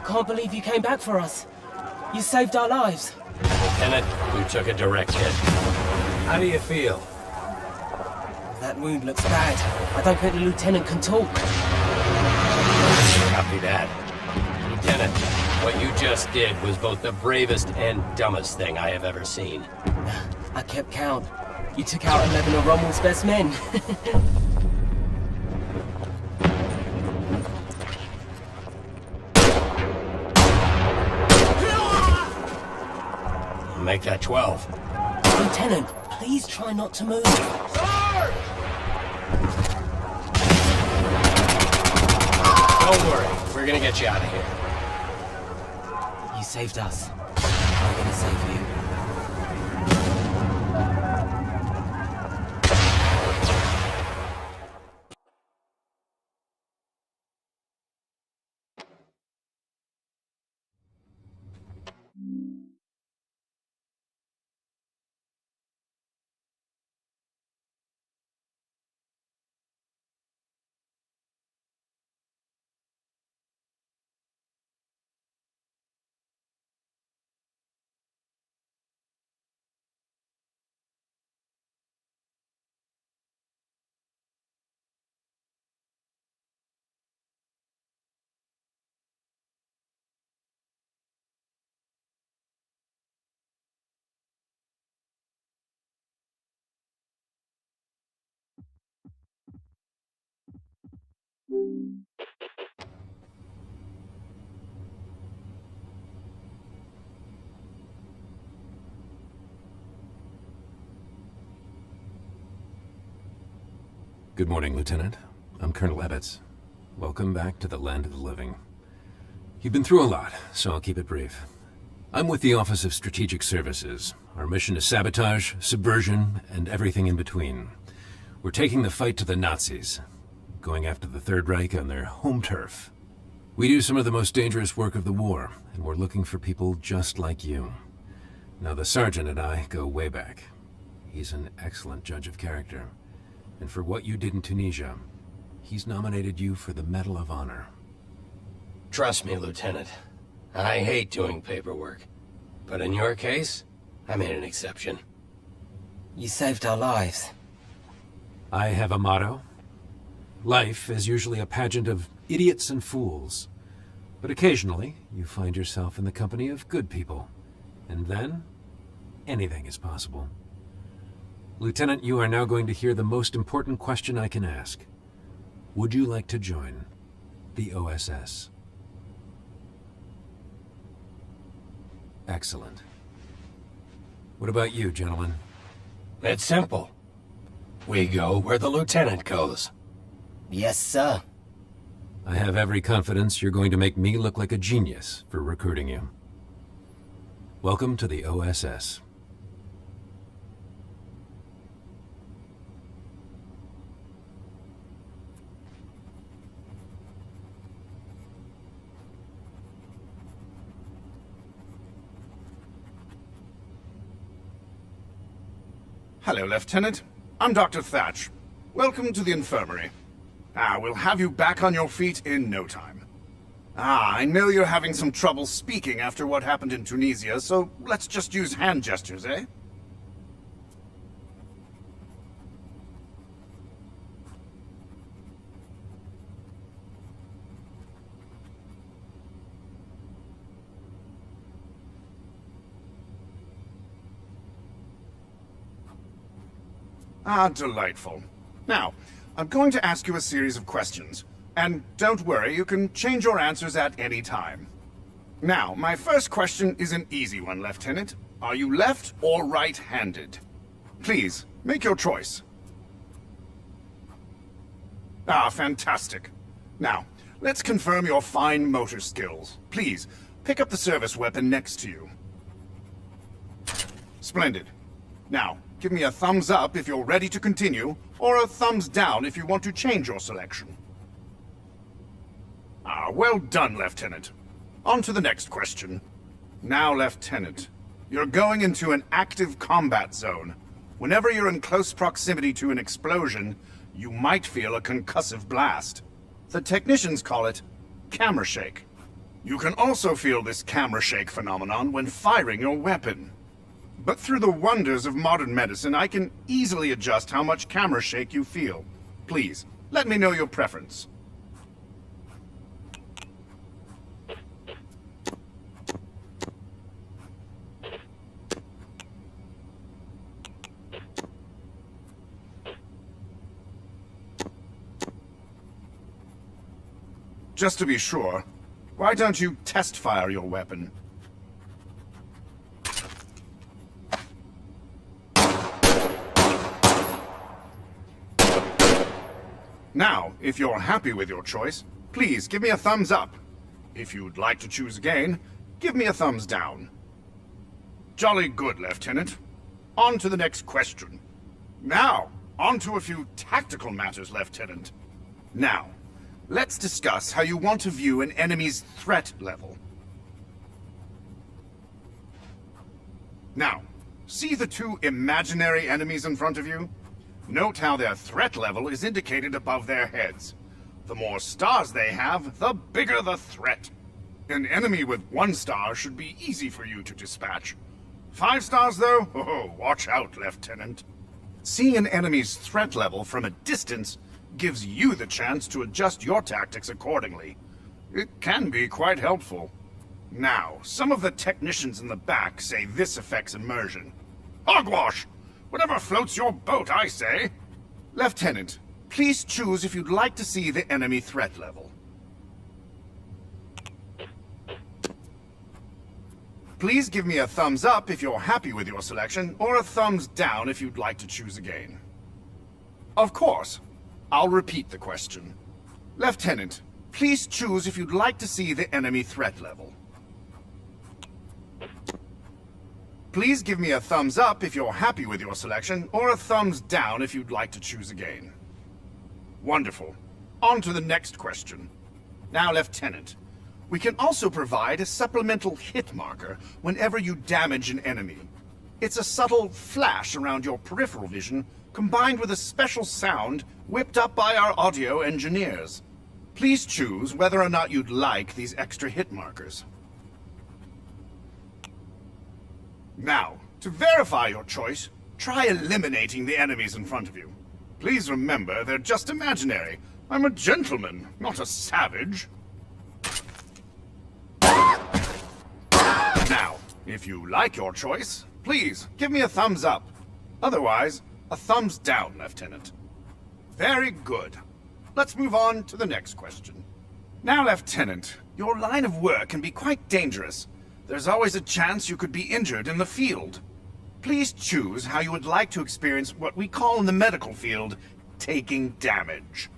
Can't believe you came back for us. You saved our lives. Lieutenant, you took a direct hit. How do you feel? That wound looks bad. I don't think the lieutenant can talk. Copy that. Lieutenant, what you just did was both the bravest and dumbest thing I have ever seen. I kept count. You took out 11 of Rommel's best men. Make that 12. Lieutenant, please try not to move. Don't worry, we're gonna get you out of here. You saved us. I'm gonna save you. Good morning, Lieutenant. I'm Colonel Ebbets. Welcome back to the land of the living. You've been through a lot, so I'll keep it brief. I'm with the Office of Strategic Services. Our mission is sabotage, subversion, and everything in between. We're taking the fight to the Nazis, going after the Third Reich on their home turf. We do some of the most dangerous work of the war, and we're looking for people just like you. Now, the Sergeant and I go way back. He's an excellent judge of character. And for what you did in Tunisia, he's nominated you for the Medal of Honor. Trust me, Lieutenant. I hate doing paperwork. But in your case, I made an exception. You saved our lives. I have a motto. Life is usually a pageant of idiots and fools. But occasionally, you find yourself in the company of good people. And then, anything is possible. Lieutenant, you are now going to hear the most important question I can ask. Would you like to join the OSS? Excellent. What about you, gentlemen? It's simple. We go where the Lieutenant goes. Yes, sir. I have every confidence you're going to make me look like a genius for recruiting you. Welcome to the OSS. Hello, Lieutenant. I'm Dr. Thatch. Welcome to the infirmary. We'll have you back on your feet in no time. I know you're having some trouble speaking after what happened in Tunisia, so let's just use hand gestures, eh? Delightful. Now, I'm going to ask you a series of questions. And don't worry, you can change your answers at any time. Now, my first question is an easy one, Lieutenant. Are you left or right-handed? Please, make your choice. Fantastic. Now, let's confirm your fine motor skills. Please, pick up the service weapon next to you. Splendid. Now, give me a thumbs up if you're ready to continue, or a thumbs down if you want to change your selection. Well done, Lieutenant. On to the next question. Now, Lieutenant, you're going into an active combat zone. Whenever you're in close proximity to an explosion, you might feel a concussive blast. The technicians call it camera shake. You can also feel this camera shake phenomenon when firing your weapon. But through the wonders of modern medicine, I can easily adjust how much camera shake you feel. Please, let me know your preference. Just to be sure, why don't you test fire your weapon? Now, if you're happy with your choice, please give me a thumbs up. If you'd like to choose again, give me a thumbs down. Jolly good, Lieutenant. On to the next question. Now, on to a few tactical matters, Lieutenant. Now, let's discuss how you want to view an enemy's threat level. Now, see the two imaginary enemies in front of you? Note how their threat level is indicated above their heads. The more stars they have, the bigger the threat. An enemy with 1 star should be easy for you to dispatch. 5 stars, though? Oh, watch out, Lieutenant. Seeing an enemy's threat level from a distance gives you the chance to adjust your tactics accordingly. It can be quite helpful. Now, some of the technicians in the back say this affects immersion. Hogwash! Whatever floats your boat, I say. Lieutenant, please choose if you'd like to see the enemy threat level. Please give me a thumbs up if you're happy with your selection, or a thumbs down if you'd like to choose again. Of course. I'll repeat the question. Lieutenant, please choose if you'd like to see the enemy threat level. Please give me a thumbs up if you're happy with your selection, or a thumbs down if you'd like to choose again. Wonderful. On to the next question. Now, Lieutenant, we can also provide a supplemental hit marker whenever you damage an enemy. It's a subtle flash around your peripheral vision, combined with a special sound whipped up by our audio engineers. Please choose whether or not you'd like these extra hit markers. Now, to verify your choice, try eliminating the enemies in front of you. Please remember, they're just imaginary. I'm a gentleman, not a savage. Now, if you like your choice, please give me a thumbs up. Otherwise, a thumbs down, Lieutenant. Very good. Let's move on to the next question. Now, Lieutenant, your line of work can be quite dangerous. There's always a chance you could be injured in the field. Please choose how you would like to experience what we call in the medical field, taking damage.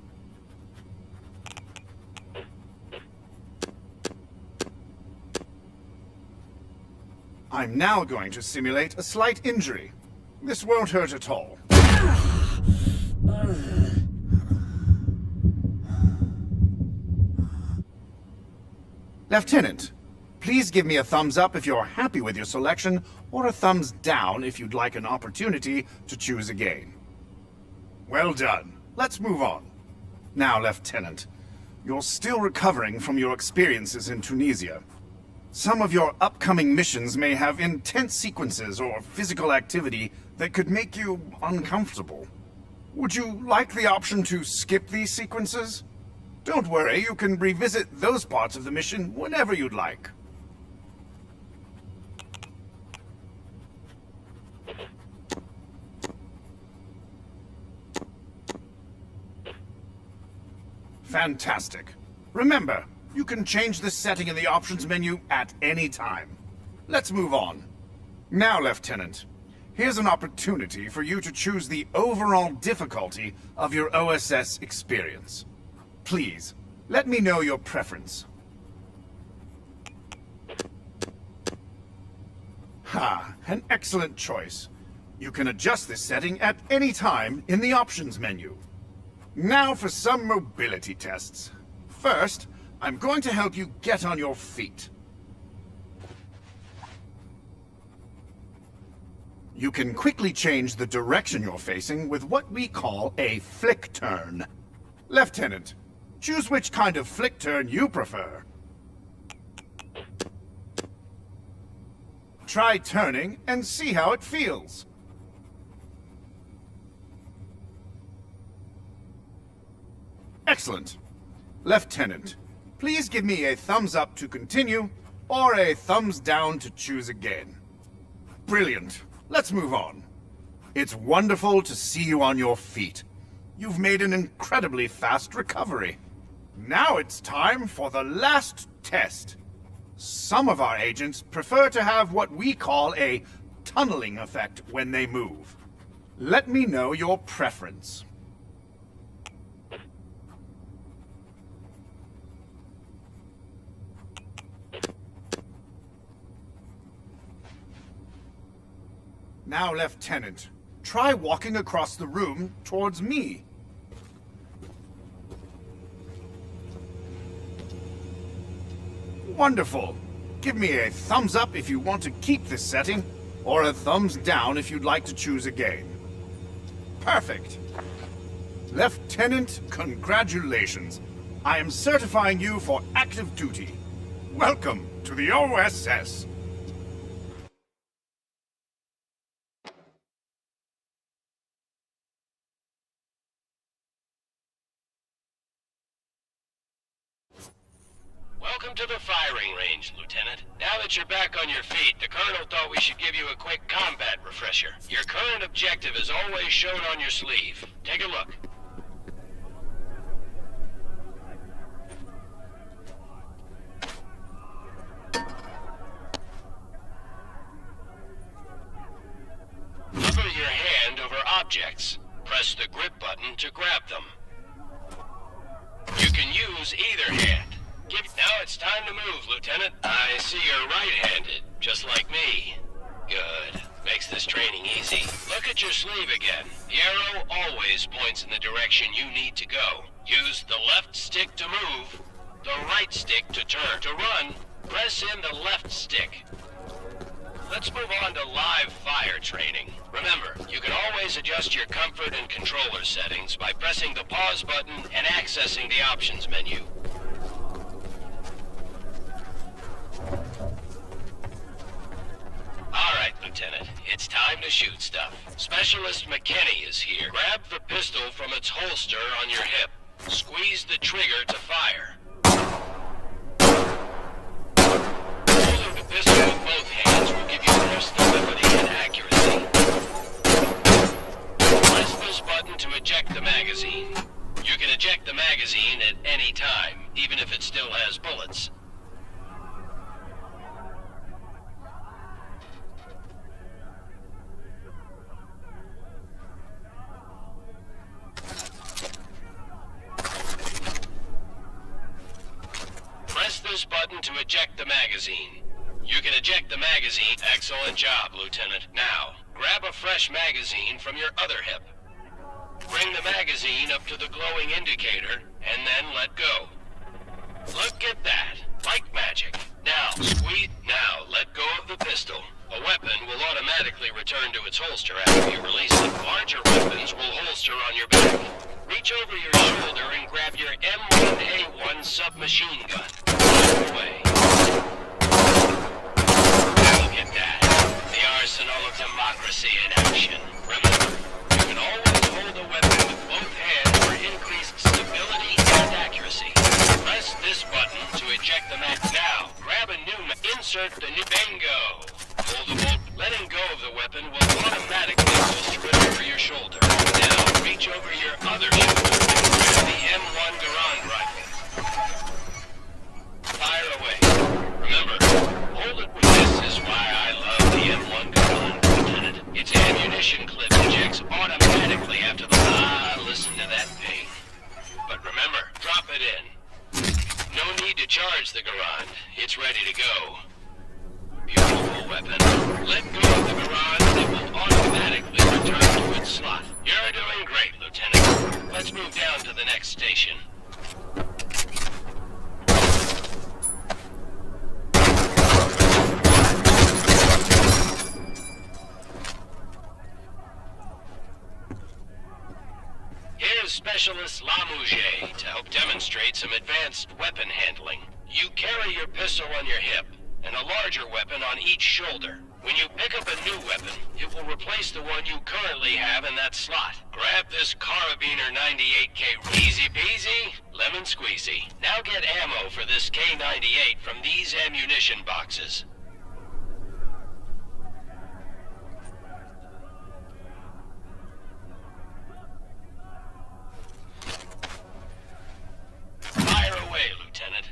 I'm now going to simulate a slight injury. This won't hurt at all. Lieutenant, please give me a thumbs up if you're happy with your selection, or a thumbs down if you'd like an opportunity to choose again. Well done. Let's move on. Now, Lieutenant, you're still recovering from your experiences in Tunisia. Some of your upcoming missions may have intense sequences or physical activity that could make you uncomfortable. Would you like the option to skip these sequences? Don't worry, you can revisit those parts of the mission whenever you'd like. Fantastic. Remember, you can change the setting in the options menu at any time. Let's move on. Now, Lieutenant, here's an opportunity for you to choose the overall difficulty of your OSS experience. Please, let me know your preference. Ha, an excellent choice. You can adjust this setting at any time in the options menu. Now for some mobility tests. First, I'm going to help you get on your feet. You can quickly change the direction you're facing with what we call a flick turn. Lieutenant, choose which kind of flick turn you prefer. Try turning and see how it feels. Excellent. Lieutenant, please give me a thumbs up to continue, or a thumbs down to choose again. Brilliant. Let's move on. It's wonderful to see you on your feet. You've made an incredibly fast recovery. Now it's time for the last test. Some of our agents prefer to have what we call a tunneling effect when they move. Let me know your preference. Now, Lieutenant, try walking across the room towards me. Wonderful. Give me a thumbs up if you want to keep this setting, or a thumbs down if you'd like to choose again. Perfect. Lieutenant, congratulations. I am certifying you for active duty. Welcome to the OSS. Welcome to the firing range, Lieutenant. Now that you're back on your feet, the Colonel thought we should give you a quick combat refresher. Your current objective is always shown on your sleeve. Take a look. Hover your hand over objects. Press the grip button to grab them. You can use either hand. Now it's time to move, Lieutenant. I see you're right-handed, just like me. Good. Makes this training easy. Look at your sleeve again. The arrow always points in the direction you need to go. Use the left stick to move, the right stick to turn. To run, press in the left stick. Let's move on to live fire training. Remember, you can always adjust your comfort and controller settings by pressing the pause button and accessing the options menu. Alright, Lieutenant. It's time to shoot stuff. Specialist McKinney is here. Grab the pistol from its holster on your hip. Squeeze the trigger to fire. Holding the pistol with both hands will give you more stability and accuracy. Press this button to eject the magazine. You can eject the magazine at any time, even if it still has bullets. Press this button to eject the magazine. You can eject the magazine. Excellent job, Lieutenant. Now, grab a fresh magazine from your other hip. Bring the magazine up to the glowing indicator, and then let go. Look at that. Like magic. Now, squeeze. Now, let go of the pistol. A weapon will automatically return to its holster after you release it. Larger weapons will holster on your back. Reach over your shoulder and grab your M1A1 submachine gun. Fire away. Look at that. The arsenal of democracy in action. Remember, you can always hold a weapon with both hands for increased stability and accuracy. Press this button to eject the mag. Now, grab a new insert the new bingo. Holdable. Letting go of the weapon will automatically holster it over your shoulder. Now, reach over your other shoulder and grab the M1 Garand rifle. Fire away. Remember, hold it with this is why I love the M1 Garand, Lieutenant. Its ammunition clip ejects automatically after the listen to that ping. But remember, drop it in. No need to charge the Garand. It's ready to go. Beautiful weapon. Let go of the Garand and it will automatically return to its slot. You're doing great, Lieutenant. Let's move down to the next station. Here's Specialist Lamouche to help demonstrate some advanced weapon handling. You carry your pistol on your hip, and a larger weapon on each shoulder. When you pick up a new weapon, it will replace the one you currently have in that slot. Grab this Carabiner 98K. Easy peasy, lemon squeezy. Now get ammo for this K98 from these ammunition boxes. Fire away, Lieutenant.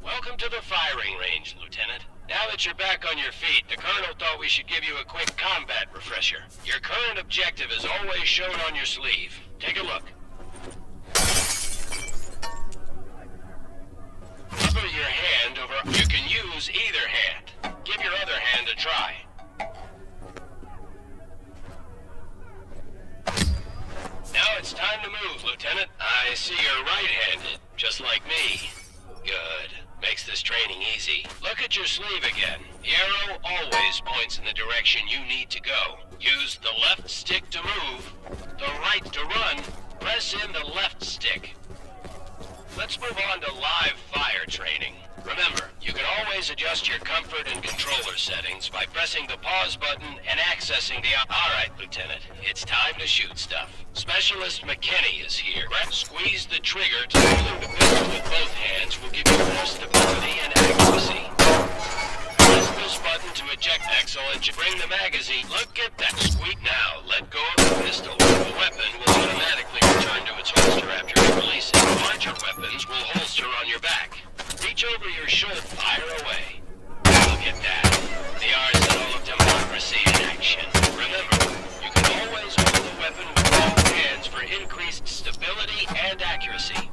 Welcome to the firing range, Lieutenant. Now that you're back on your feet, the Colonel thought we should give you a quick combat refresher. Your current objective is always shown on your sleeve. Take a look. Cover your hand over... You can use either hand. Give your other hand a try. Now it's time to move, Lieutenant. I see you're right-handed, just like me. Good. Makes this training easy. Look at your sleeve again. The arrow always points in the direction you need to go. Use the left stick to move, the right to run. Press in the left stick. Let's move on to live fire training. Remember, you can always adjust your comfort and controller settings by pressing the pause button and accessing the... Alright, Lieutenant. It's time to shoot stuff. Specialist McKinney is here. Squeeze the trigger to holding the pistol with both hands will give you more stability and accuracy. Press this button to eject. Excellent. Bring the magazine. Look at that. Squeak now. Let go of the pistol. The weapon will automatically return to its holster after you release it. Larger weapons will holster on your back. Reach over your shoulder. Fire away. Look at that. The arsenal of democracy in action. Remember, you can always hold the weapon with both hands for increased stability and accuracy.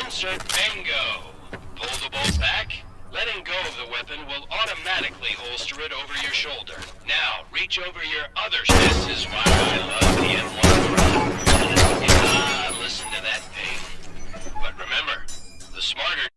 Insert bingo. Pull the bolt back. Letting go of the weapon will automatically holster it over your shoulder. Now, reach over your other shoulder. This is why I love the M1. Ah, listen to that pain. But remember, the smarter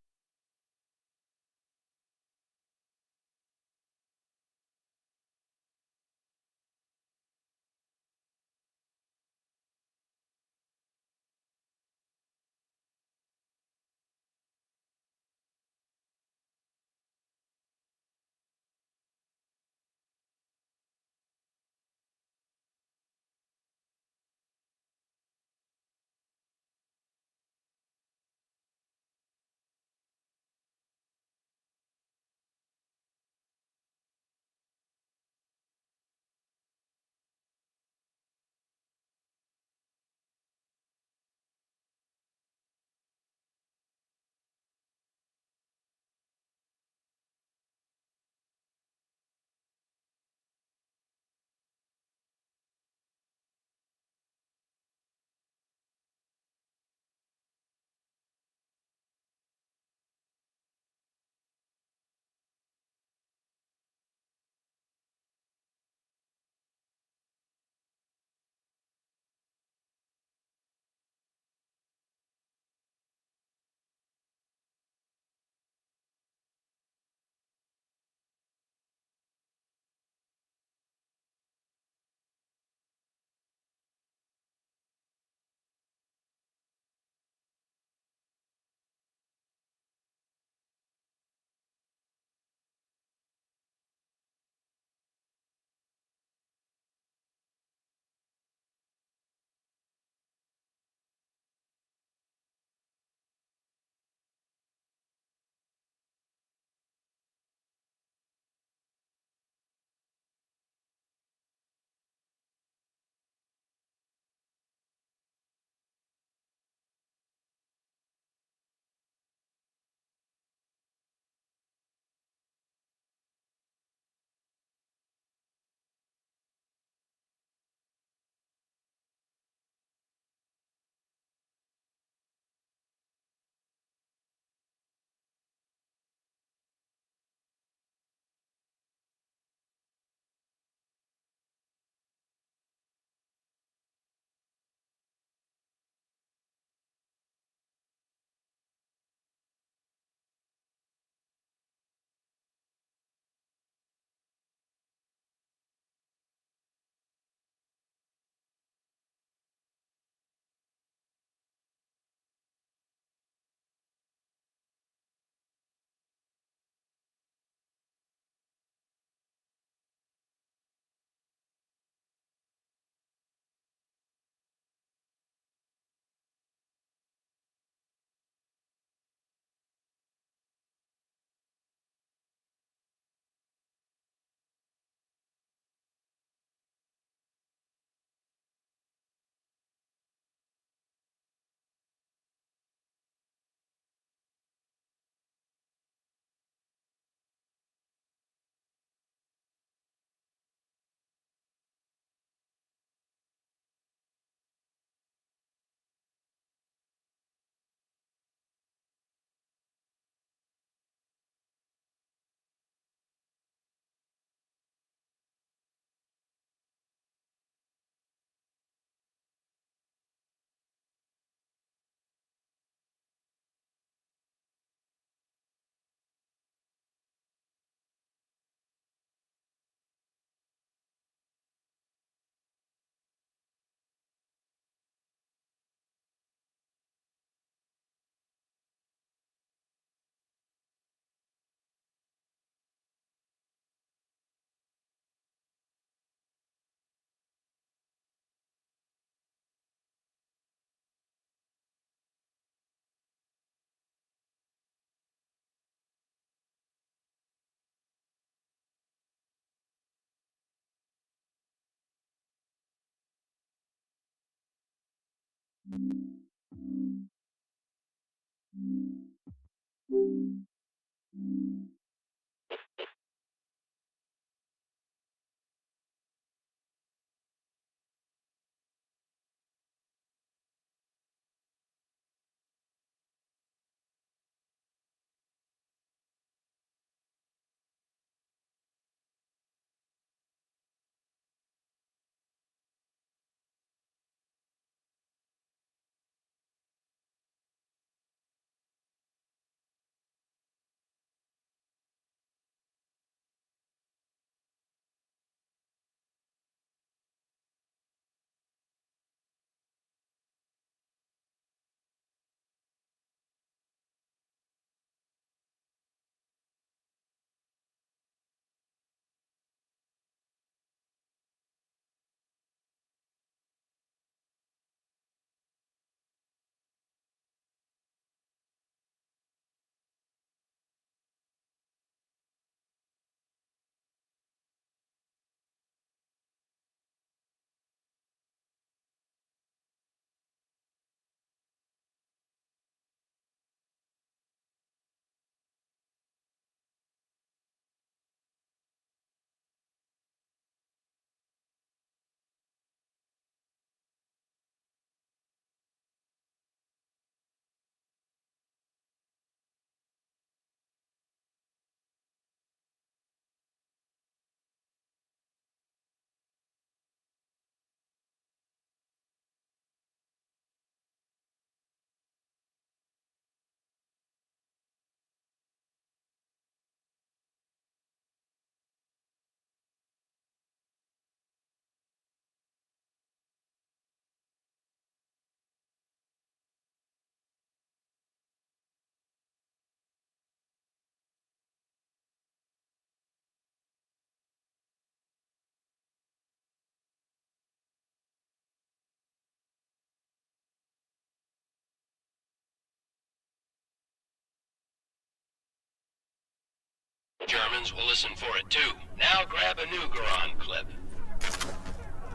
Germans will listen for it too. Now grab a new Garand clip.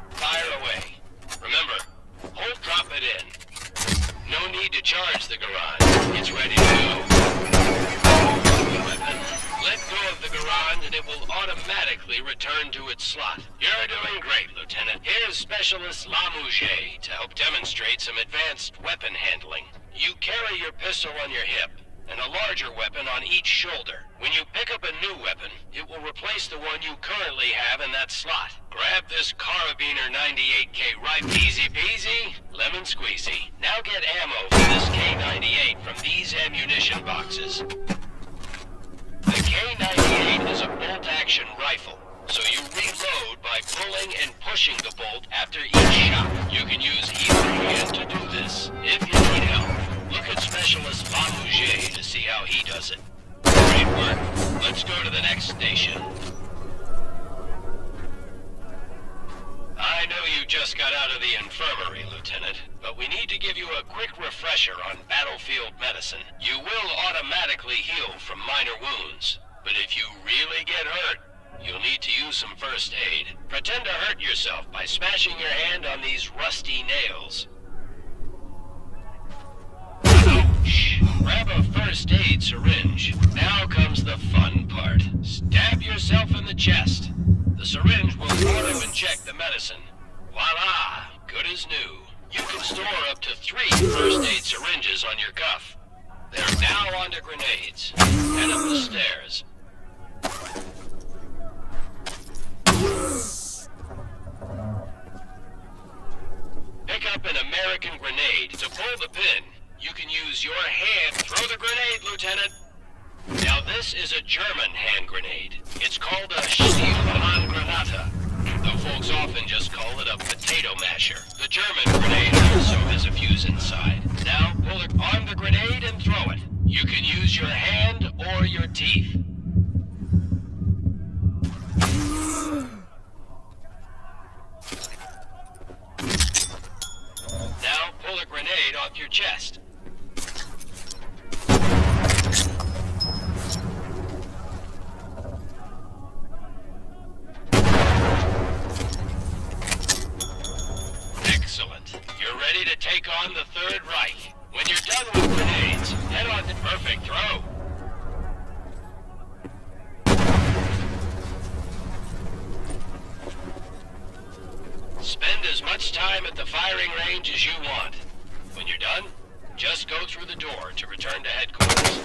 Fire away. Remember, hold drop it in. No need to charge the Garand. It's ready to go. Weapon. Let go of the Garand and it will automatically return to its slot. You're doing great, Lieutenant. Here's Specialist Lamouche to help demonstrate some advanced weapon handling. You carry your pistol on your hip and a larger weapon on each shoulder. When you pick up a new weapon, it will replace the one you currently have in that slot. Grab this Carabiner 98K rifle. Easy peasy, lemon squeezy. Now get ammo for this K98 from these ammunition boxes. The K98 is a bolt-action rifle, so you reload by pulling and pushing the bolt after each shot. You can use either hand to do this. If you need help, look at Specialist Lamouche to see how he does it. Great work. Let's go to the next station. I know you just got out of the infirmary, Lieutenant, but we need to give you a quick refresher on battlefield medicine. You will automatically heal from minor wounds, but if you really get hurt, you'll need to use some first aid. Pretend to hurt yourself by smashing your hand on these rusty nails. Ouch! Grab a first aid syringe. Now comes the fun part. Stab yourself in the chest. The syringe will auto-inject the medicine. Voila! Good as new. You can store up to 3 first aid syringes on your cuff. They're now onto grenades. Head up the stairs. Pick up an American grenade. To pull the pin, you can use your hand. Throw the grenade, Lieutenant. Now this is a German hand grenade. It's called a Stielhandgranate, though folks often just call it a potato masher. The German grenade also has a fuse inside. Now pull it on the grenade and throw it. You can use your hand or your teeth. Now pull a grenade off your chest. Excellent. time at the firing range as you want. When you're done, just go through the door to return to headquarters.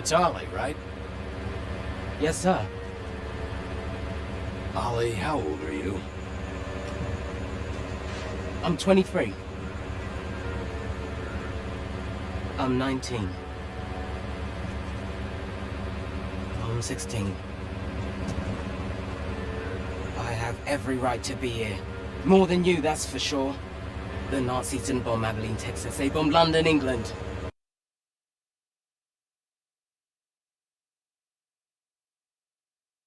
It's Ollie, right? Yes, sir. Ollie, how old are you? I'm 23. I'm 19. I'm 16. I have every right to be here. More than you, that's for sure. The Nazis didn't bomb Abilene, Texas. They bombed London, England.